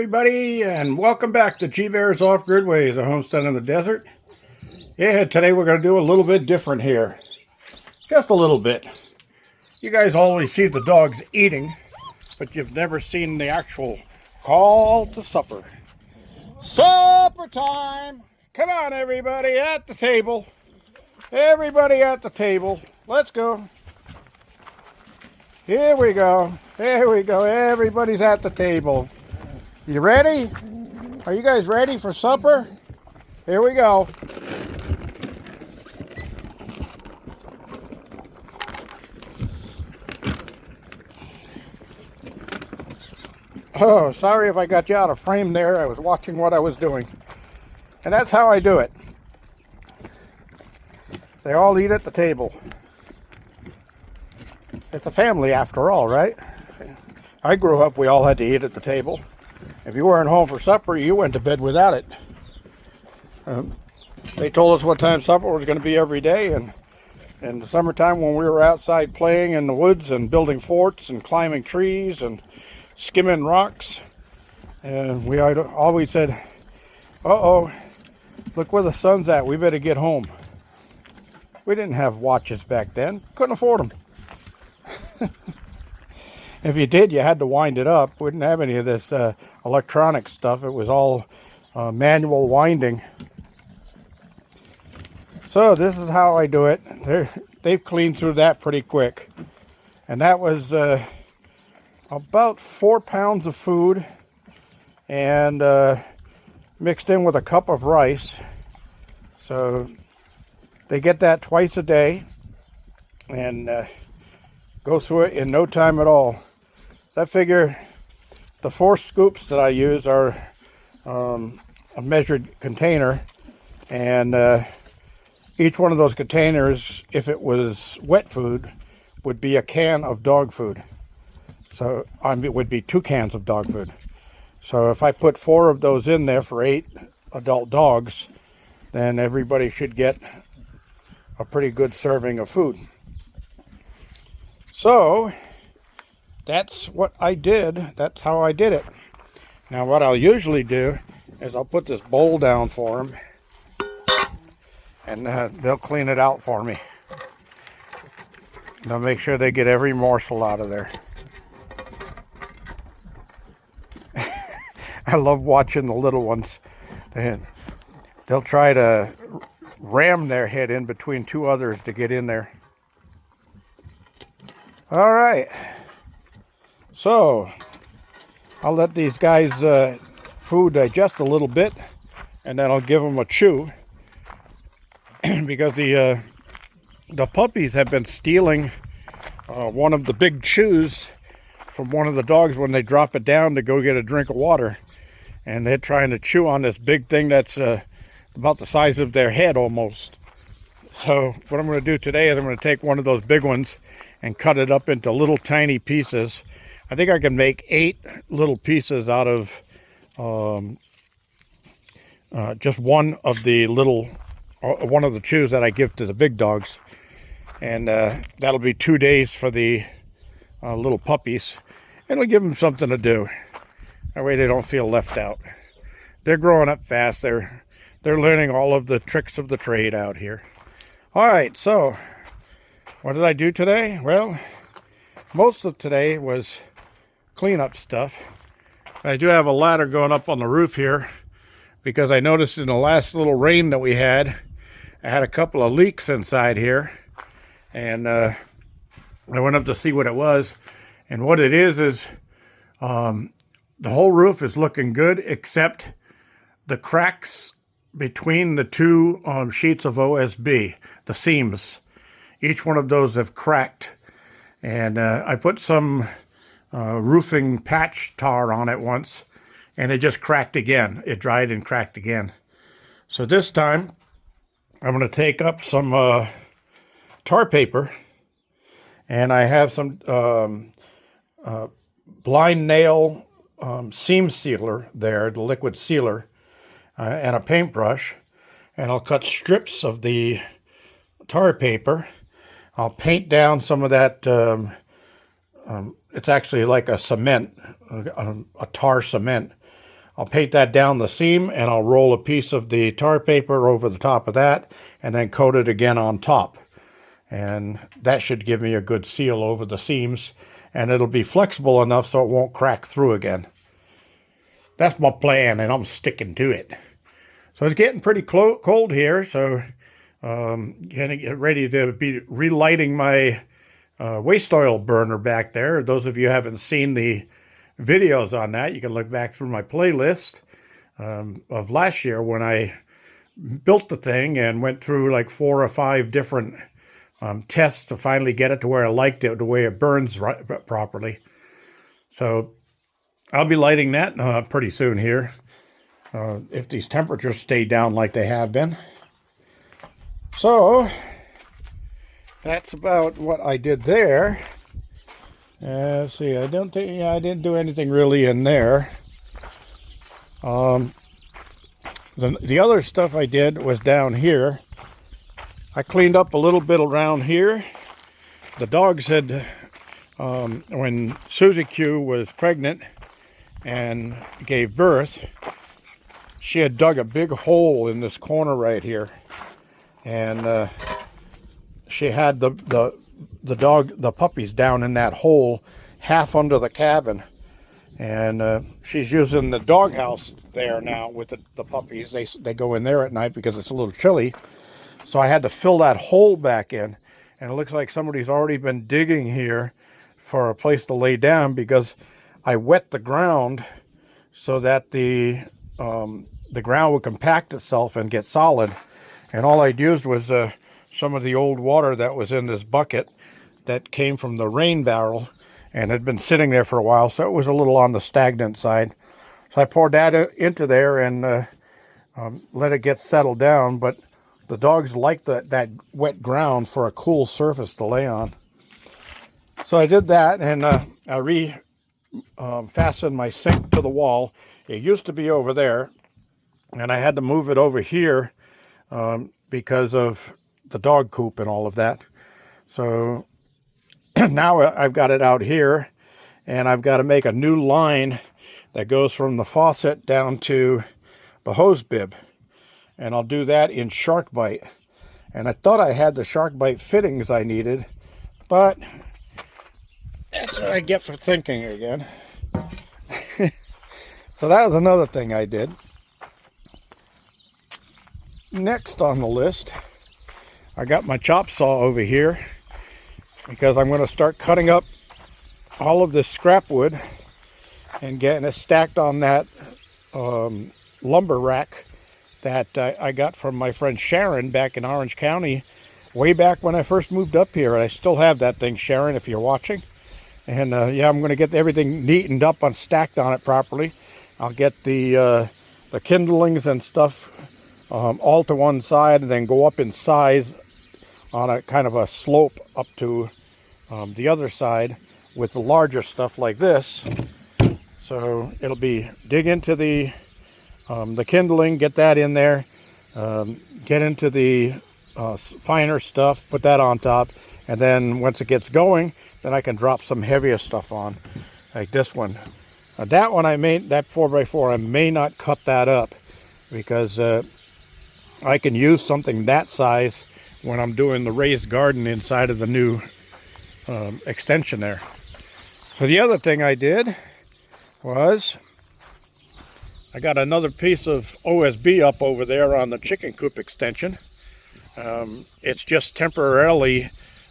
everybody, and welcome back to G-Bear's Off-Grid Ways, a homestead in the desert. Yeah, today we're going to do a little bit different here. Just a little bit. You guys always see the dogs eating, but you've never seen the actual call to supper. Supper time! Come on, everybody, at the table. Everybody at the table. Let's go. Here we go. There we go. Everybody's at the table. You ready? Are you guys ready for supper? Here we go. Oh, sorry if I got you out of frame there. I was watching what I was doing. And that's how I do it. They all eat at the table. It's a family after all, right? I grew up, we all had to eat at the table. If you weren't home for supper, you went to bed without it. They told us what time supper was going to be every day, and in the summertime when we were outside playing in the woods and building forts and climbing trees and skimming rocks, and we always said, uh-oh, look where the sun's at, we better get home. We didn't have watches back then, couldn't afford them. If you did, you had to wind it up. We didn't have any of this electronic stuff. It was all manual winding. So this is how I do it. They've cleaned through that pretty quick. And that was about 4 pounds of food and mixed in with a cup of rice. So they get that twice a day and go through it in no time at all. So I figure the 4 scoops that I use are a measured container, and each one of those containers, if it was wet food, would be a can of dog food. So it would be 2 cans of dog food. So if I put 4 of those in there for 8 adult dogs, then everybody should get a pretty good serving of food. So that's what I did. That's how I did it. Now what I'll usually do is I'll put this bowl down for them, and they'll clean it out for me. They'll make sure they get every morsel out of there. I love watching the little ones. They'll try to ram their head in between 2 others to get in there. All right, so I'll let these guys food digest a little bit, and then I'll give them a chew because the puppies have been stealing one of the big chews from one of the dogs when they drop it down to go get a drink of water, and they're trying to chew on this big thing that's about the size of their head almost. So what I'm going to do today is I'm going to take one of those big ones and cut it up into little tiny pieces. I think I can make 8 little pieces out of just one of the chews that I give to the big dogs. And that'll be 2 days for the little puppies. It'll give them something to do. That way they don't feel left out. They're growing up fast. They're learning all of the tricks of the trade out here. All right, so what did I do today? Well, most of today was cleanup stuff. I do have a ladder going up on the roof here because I noticed in the last little rain that we had, I had a couple of leaks inside here, and I went up to see what it was. And what it is the whole roof is looking good except the cracks between the 2 sheets of OSB, the seams. Each one of those have cracked, and I put some roofing patch tar on it once, and it just cracked again. It dried and cracked again. So this time I'm going to take up some tar paper, and I have some blind nail seam sealer there, the liquid sealer, and a paintbrush, and I'll cut strips of the tar paper. I'll paint down some of that it's actually like a cement, a tar cement. I'll paint that down the seam, and I'll roll a piece of the tar paper over the top of that and then coat it again on top. And that should give me a good seal over the seams, and it'll be flexible enough so it won't crack through again. That's my plan, and I'm sticking to it. So it's getting pretty cold here, so gonna get ready to be relighting my waste oil burner back there. Those of you who haven't seen the videos on that, you can look back through my playlist of last year when I built the thing and went through like 4 or 5 different tests to finally get it to where I liked it, the way it burns properly. So I'll be lighting that pretty soon here, if these temperatures stay down like they have been. So that's about what I did there. Let's see, I didn't do anything really in there. The other stuff I did was down here. I cleaned up a little bit around here. The dogs had, when Susie Q was pregnant and gave birth, she had dug a big hole in this corner right here. And she had the puppies down in that hole, half under the cabin. And she's using the doghouse there now with the puppies. They go in there at night because it's a little chilly. So I had to fill that hole back in, and it looks like somebody's already been digging here for a place to lay down, because I wet the ground so that the ground would compact itself and get solid. And all I'd used was some of the old water that was in this bucket that came from the rain barrel and had been sitting there for a while, so it was a little on the stagnant side. So I poured that into there and let it get settled down, but the dogs like that wet ground for a cool surface to lay on. So I did that, and I fastened my sink to the wall. It used to be over there, and I had to move it over here because of the dog coop and all of that. So now I've got it out here, and I've got to make a new line that goes from the faucet down to the hose bib. And I'll do that in SharkBite. And I thought I had the SharkBite fittings I needed, but that's what I get for thinking again. So that was another thing I did. Next on the list, I got my chop saw over here, because I'm going to start cutting up all of this scrap wood and getting it stacked on that lumber rack that I got from my friend Sharon back in Orange County way back when I first moved up here. I still have that thing, Sharon, if you're watching. And yeah, I'm going to get everything neatened up and stacked on it properly. I'll get the kindlings and stuff all to one side, and then go up in size on a kind of a slope up to the other side with the larger stuff like this. So it'll be dig into the kindling, get that in there, get into the finer stuff, put that on top, and then once it gets going, then I can drop some heavier stuff on, like this one. That one I made, that 4x4, I may not cut that up, because I can use something that size when I'm doing the raised garden inside of the new extension there. So the other thing I did was I got another piece of OSB up over there on the chicken coop extension. It's just temporarily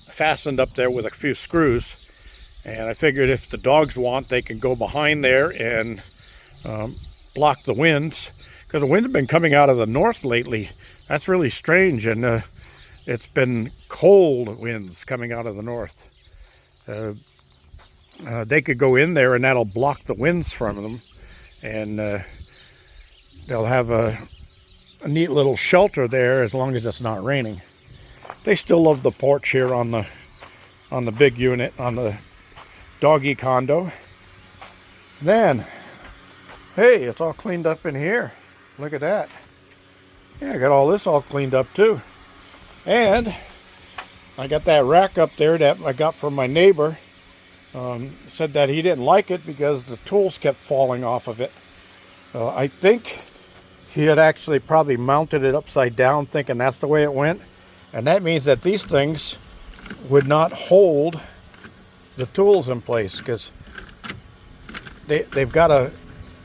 fastened up there with a few screws, and I figured if the dogs want, they can go behind there and block the winds, because the winds have been coming out of the north lately. That's really strange, and it's been cold winds coming out of the north. They could go in there and that'll block the winds from them, and they'll have a neat little shelter there as long as it's not raining. They still love the porch here on the big unit, on the doggy condo. Then, hey, it's all cleaned up in here. Look at that. Yeah, I got all this all cleaned up too. And I got that rack up there that I got from my neighbor. Said that he didn't like it because the tools kept falling off of it. I think he had actually probably mounted it upside down thinking that's the way it went. And that means that these things would not hold the tools in place because they've got to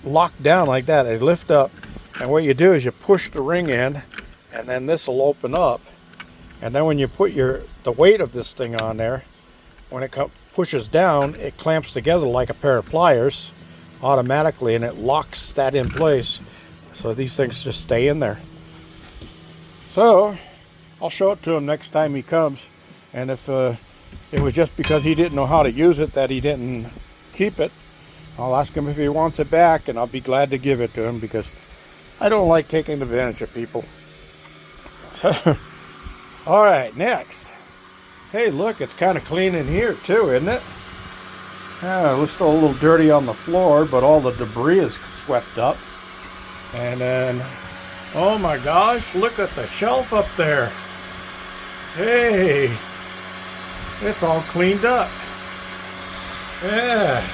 lock down like that. They lift up, and what you do is you push the ring in, and then this will open up. And then when you put the weight of this thing on there, when it pushes down, it clamps together like a pair of pliers automatically, and it locks that in place. So these things just stay in there. So I'll show it to him next time he comes. And if it was just because he didn't know how to use it that he didn't keep it, I'll ask him if he wants it back, and I'll be glad to give it to him because I don't like taking advantage of people. All right, next. Hey, look, it's kind of clean in here too, isn't it? It looks still a little dirty on the floor, but all the debris is swept up. And then, oh my gosh, look at the shelf up there. Hey, it's all cleaned up. Yeah.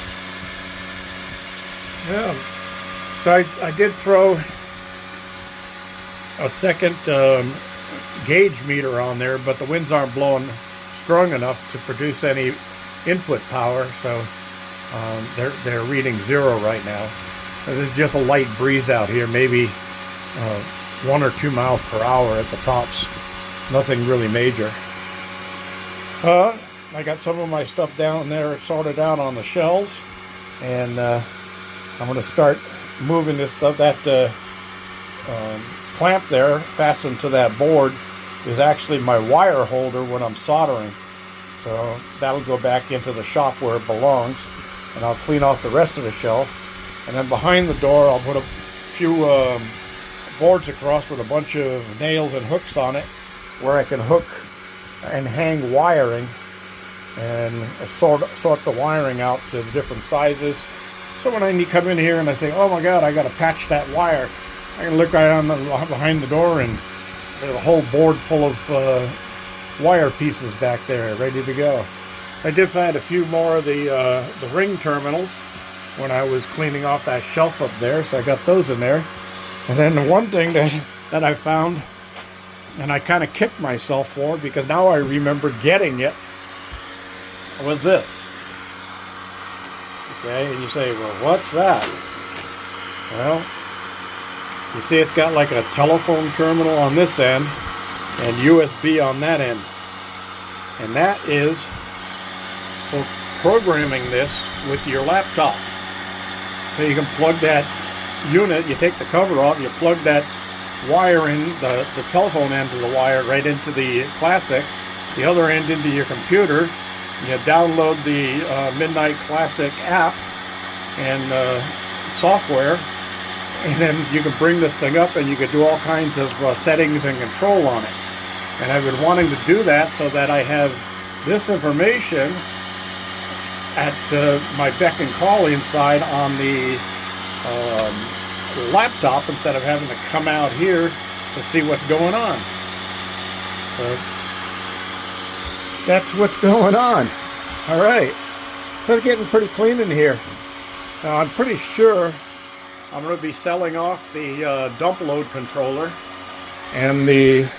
Yeah. So I did throw a second gauge meter on there, but the winds aren't blowing strong enough to produce any input power, so they're reading 0 right now. There's just a light breeze out here, maybe 1 or 2 miles per hour at the tops. Nothing really major. I got some of my stuff down there sorted out on the shelves, and I'm going to start moving this stuff. That clamp there fastened to that board is actually my wire holder when I'm soldering. So that'll go back into the shop where it belongs, and I'll clean off the rest of the shelf. And then behind the door, I'll put a few boards across with a bunch of nails and hooks on it where I can hook and hang wiring and sort the wiring out to the different sizes. So when I come in here and I think, oh my God, I got to patch that wire, I can look right on behind the door, and there's a whole board full of wire pieces back there ready to go. I did find a few more of the ring terminals when I was cleaning off that shelf up there, so I got those in there. And then the one thing that I found, and I kind of kicked myself for because now I remember getting it, was this. Okay, and you say, well, what's that? Well, you see it's got like a telephone terminal on this end and USB on that end. And that is for programming this with your laptop. So you can plug that unit, you take the cover off, you plug that wire in, the telephone end of the wire right into the Classic, the other end into your computer. You download the Midnight Classic app and software, and then you can bring this thing up and you can do all kinds of settings and control on it. And I've been wanting to do that so that I have this information at my beck and call inside on the laptop instead of having to come out here to see what's going on. So that's what's going on. All right, so it's getting pretty clean in here. Now I'm pretty sure I'm going to be selling off the dump load controller and the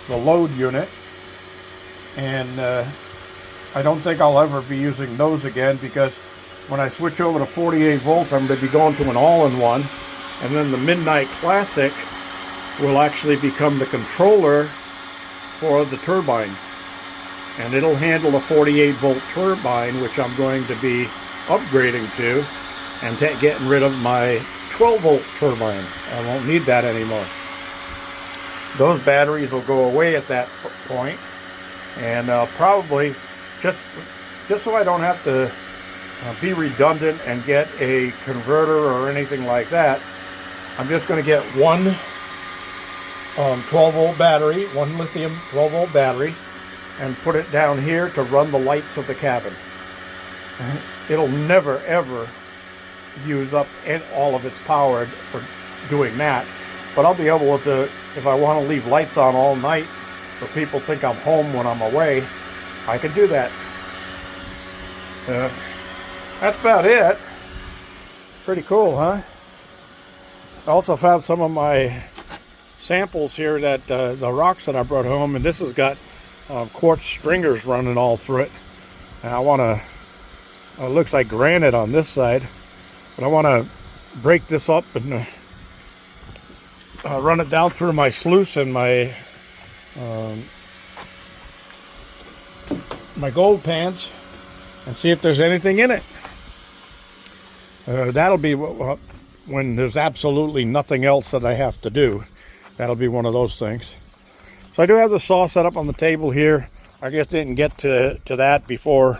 load unit, and I don't think I'll ever be using those again, because when I switch over to 48 volts, I'm going to be going to an all-in-one, and then the Midnight Classic will actually become the controller for the turbine, and it'll handle a 48 volt turbine, which I'm going to be upgrading to, and getting rid of my 12 volt turbine. I won't need that anymore. Those batteries will go away at that point, and probably just so I don't have to be redundant and get a converter or anything like that, I'm just going to get one 12 volt battery, one lithium 12 volt battery, and put it down here to run the lights of the cabin. It'll never ever use up all of its power for doing that, but I'll be able to, if I want to leave lights on all night so people think I'm home when I'm away, I can do that. That's about it. Pretty cool, huh? I also found some of my samples here that the rocks that I brought home, and this has got quartz stringers running all through it. And I want to, it looks like granite on this side, but I want to break this up and run it down through my sluice and my my gold pans and see if there's anything in it. That'll be when there's absolutely nothing else that I have to do. That'll be one of those things. So I do have the saw set up on the table here. I just didn't get to that before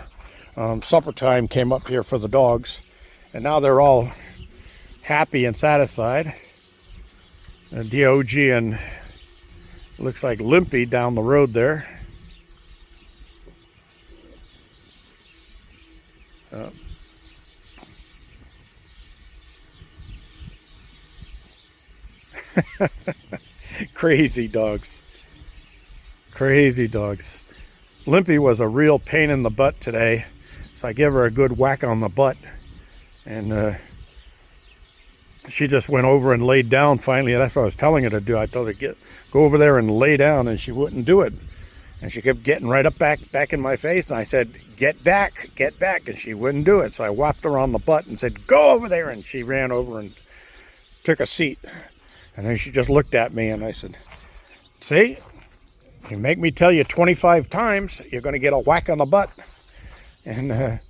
supper time came up here for the dogs. And now they're all happy and satisfied. Dog and looks like Limpy down the road there. Crazy dogs. Crazy dogs. Limpy was a real pain in the butt today, so I gave her a good whack on the butt, and she just went over and laid down finally. That's what I was telling her to do. I told her go over there and lay down, and she wouldn't do it. And she kept getting right up back in my face, and I said, get back, and she wouldn't do it. So I whapped her on the butt and said, go over there, and she ran over and took a seat. And then she just looked at me, and I said, see, you make me tell you 25 times, you're going to get a whack on the butt. And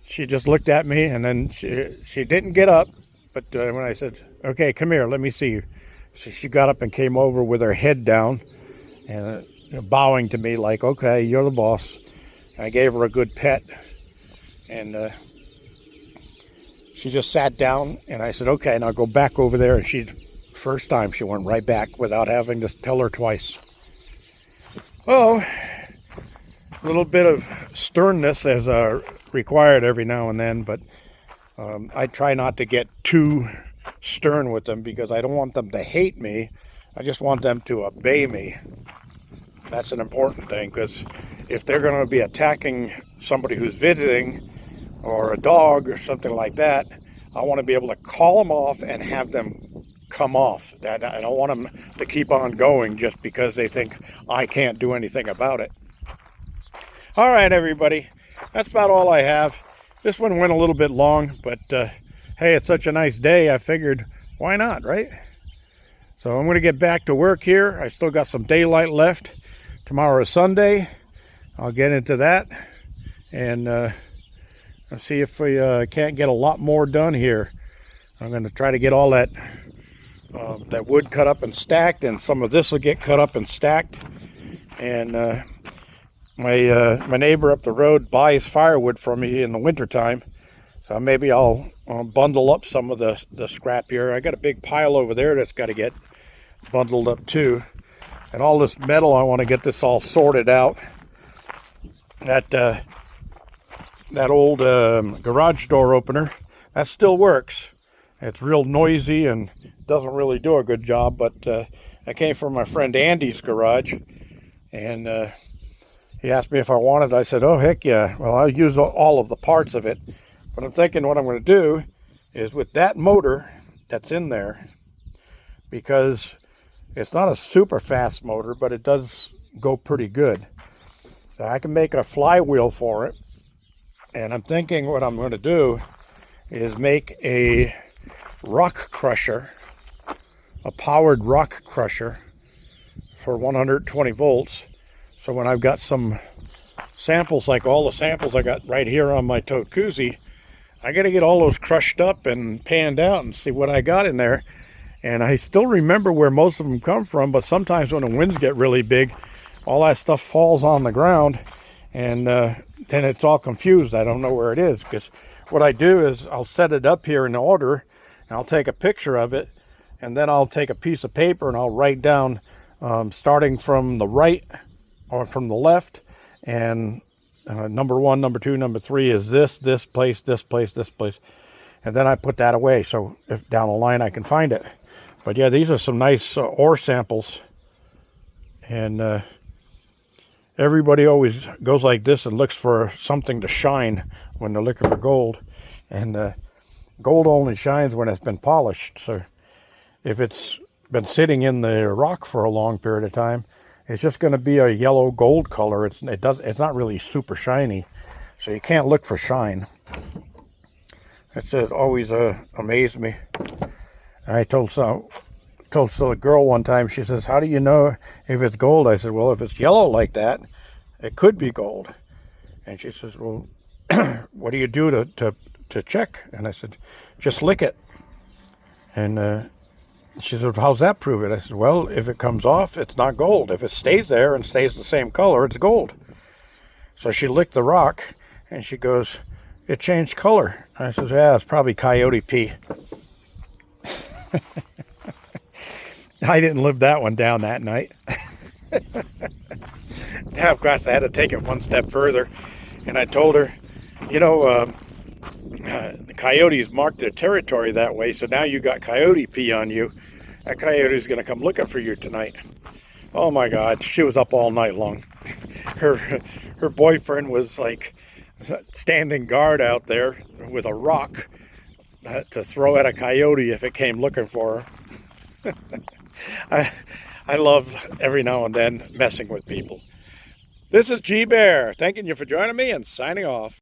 she just looked at me, and then she didn't get up. But when I said, okay, come here, let me see you. So she got up and came over with her head down and bowing to me like, okay, you're the boss. And I gave her a good pet. And she just sat down, and I said, okay, now go back over there. And first time she went right back without having to tell her twice. Oh, a little bit of sternness is required every now and then, but I try not to get too stern with them because I don't want them to hate me. I just want them to obey me. That's an important thing, because if they're going to be attacking somebody who's visiting or a dog or something like that, I want to be able to call them off and have them come off. I don't want them to keep on going just because they think I can't do anything about it. All right, everybody, that's about all I have. This one went a little bit long, but hey, it's such a nice day, I figured, why not, right? So I'm going to get back to work here. I still got some daylight left. Tomorrow is Sunday. I'll get into that, and I'll see if we can't get a lot more done here. I'm going to try to get all that wood cut up and stacked, and some of this will get cut up and stacked. And my neighbor up the road buys firewood from me in the wintertime, so maybe I'll bundle up some of the scrap here. I got a big pile over there that's got to get bundled up too. And all this metal, I want to get this all sorted out. That old garage door opener, that still works. It's real noisy and doesn't really do a good job, but I came from my friend Andy's garage, and he asked me if I wanted it. I said, oh, heck yeah. Well, I'll use all of the parts of it. But I'm thinking what I'm going to do is with that motor that's in there, because it's not a super fast motor, but it does go pretty good. So I can make a flywheel for it. And I'm thinking what I'm going to do is make a rock crusher, a powered rock crusher for 120 volts. So when I've got some samples, like all the samples I got right here on my tote koozie, I got to get all those crushed up and panned out and see what I got in there. And I still remember where most of them come from, but sometimes when the winds get really big, all that stuff falls on the ground, and then it's all confused. I don't know where it is, because what I do is I'll set it up here in order, and I'll take a picture of it, and then I'll take a piece of paper and I'll write down starting from the right or from the left, and number 1, number 2, number 3 is this place, this place, this place, and then I put that away so if down the line I can find it. But yeah, these are some nice ore samples, and everybody always goes like this and looks for something to shine when they're looking for gold, and gold only shines when it's been polished. So if it's been sitting in the rock for a long period of time, it's just going to be a yellow gold color. It's not really super shiny, so you can't look for shine. It's always amazed me. I told a girl one time, she says, how do you know if it's gold? I said, well, if it's yellow like that, it could be gold. And she says, well, what do you do to check? And I said, just lick it. And she said, how's that prove it? I said, well, if it comes off, it's not gold. If it stays there and stays the same color, it's gold. So she licked the rock, and she goes, it changed color. I said, yeah, it's probably coyote pee. I didn't live that one down that night. Now, of course, I had to take it one step further, and I told her, the coyotes mark their territory that way, so now you got coyote pee on you. That coyote's going to come looking for you tonight. Oh my God, she was up all night long. Her boyfriend was like standing guard out there with a rock to throw at a coyote if it came looking for her. I love every now and then messing with people. This is G Bear, thanking you for joining me and signing off.